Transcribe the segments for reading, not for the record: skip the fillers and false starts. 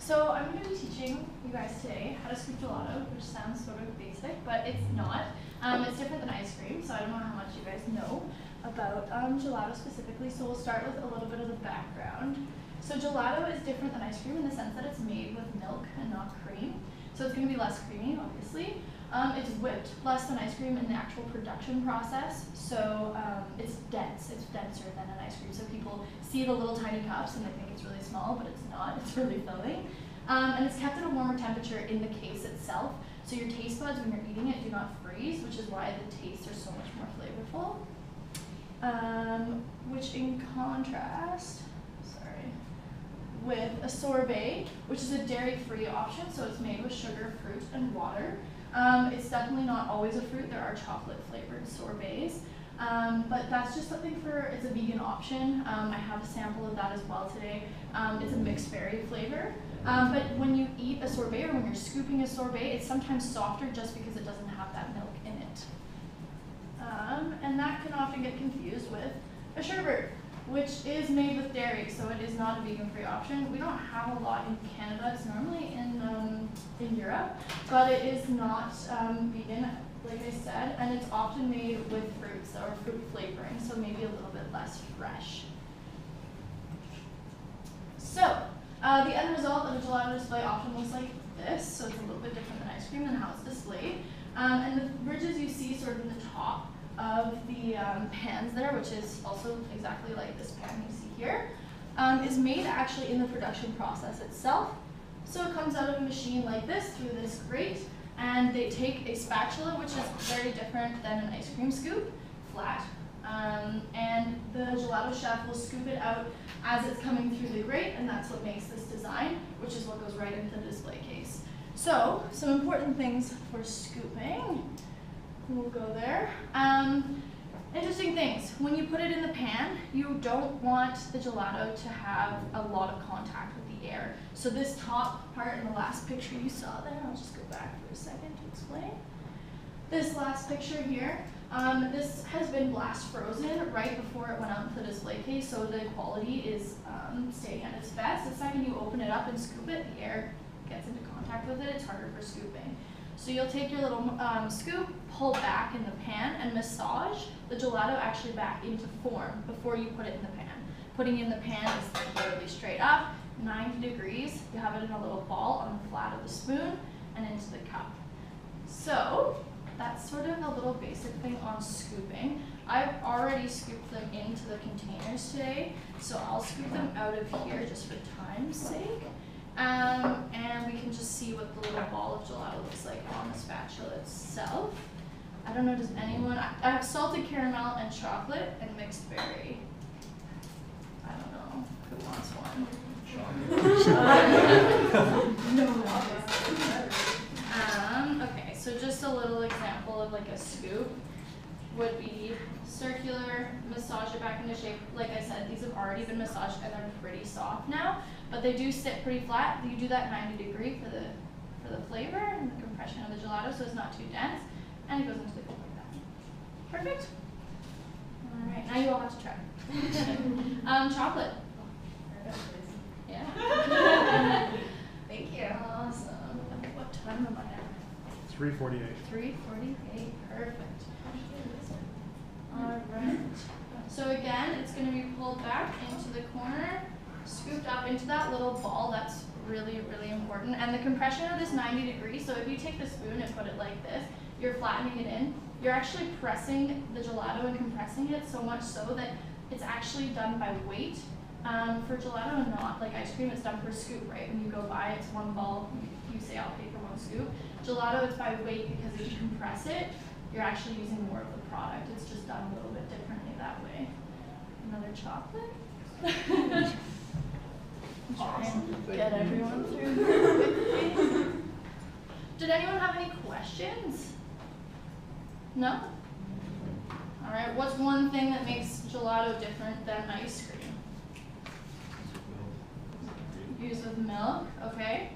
So I'm going to be teaching you guys today how to scoop gelato, which sounds sort of basic, but it's not. It's different than ice cream, so I don't know how much you guys know about gelato specifically, so we'll start with a little bit of the background. So gelato is different than ice cream in the sense that it's made with milk and not cream, so it's going to be less creamy, obviously. It's whipped less than ice cream in the actual production process, so it's dense. It's denser than an ice cream. So people see the little tiny cups and they think it's really small, but it's not. It's really filling. And it's kept at a warmer temperature in the case itself, so your taste buds when you're eating it do not freeze, which is why the tastes are so much more flavorful. Which in contrast, with a sorbet, which is a dairy-free option, so it's made with sugar, fruit, and water. It's definitely not always a fruit. There are chocolate-flavored sorbets, but that's just something it's a vegan option. I have a sample of that as well today. It's a mixed berry flavor, but when you eat a sorbet or when you're scooping a sorbet, it's sometimes softer just because it doesn't have that milk in it. And that can often get confused with a sherbet, which is made with dairy, so it is not a vegan-free option. We don't have a lot in Canada. It's normally in Europe, but it is not vegan, like I said, and it's often made with fruits or fruit flavoring, so maybe a little bit less fresh. So, the end result of a gelato display often looks like this, so it's a little bit different than ice cream and how it's displayed. And the ridges you see sort of in the top of the pans there, which is also exactly like this pan you see here, is made actually in the production process itself. So it comes out of a machine like this through this grate, and they take a spatula, which is very different than an ice cream scoop, flat, and the gelato chef will scoop it out as it's coming through the grate, and that's what makes this design, which is what goes right into the display case. So, some important things for scooping. We'll go there. Interesting things. When you put it in the pan, you don't want the gelato to have a lot of contact with the air. So this top part in the last picture you saw there, I'll just go back for a second to explain. This last picture here, this has been blast frozen right before it went out into the display case, so the quality is staying at its best. The second you open it up and scoop it, the air gets into contact with it, it's harder for scooping. So you'll take your little scoop, pull back in the pan, and massage the gelato actually back into form before you put it in the pan. Putting it in the pan is literally straight up, 90 degrees. You have it in a little ball on the flat of the spoon and into the cup. So that's sort of a little basic thing on scooping. I've already scooped them into the containers today, so I'll scoop them out of here just for time's sake. And we can just see what the little ball of gelato looks like on the spatula itself. I don't know, does anyone, I have salted caramel and chocolate and mixed berry. I don't know, who wants one? No, obviously. Okay, so just a little example of like a scoop would be circular, massage it back into shape. Like I said, these have already been massaged and they're pretty soft now, but they do sit pretty flat. You do that 90 degree for the flavor and the compression of the gelato, so it's not too dense, and it goes into the cup like that. Perfect. All right, now you all have to try. Chocolate. Yeah. Thank you. Awesome. What time am I at? 3:48. 3:48. Perfect. All right. So again, it's going to be pulled back into the corner, scooped up into that little ball. That's really, really important. And the compression of this 90 degrees, so if you take the spoon and put it like this, you're flattening it in. You're actually pressing the gelato and compressing it so much so that it's actually done by weight. For gelato, not like ice cream, it's done per scoop, right? When you go buy, it's one ball, you say I'll pay for one scoop. Gelato, it's by weight because if you compress it, you're actually using more of the product. It's just done a little bit differently that way. Another chocolate. Awesome. Get everyone through quickly. Did anyone have any questions? No? All right, what's one thing that makes gelato different than ice cream? Used with milk, okay.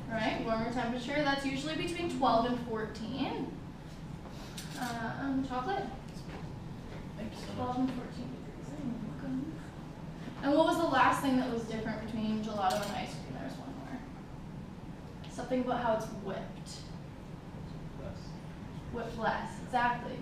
Right, warmer temperature. That's usually between 12 and 14. Chocolate? 12 and 14 degrees. And what was the last thing that was different between gelato and ice cream? Something about how it's whipped. Less. Whipped less, exactly.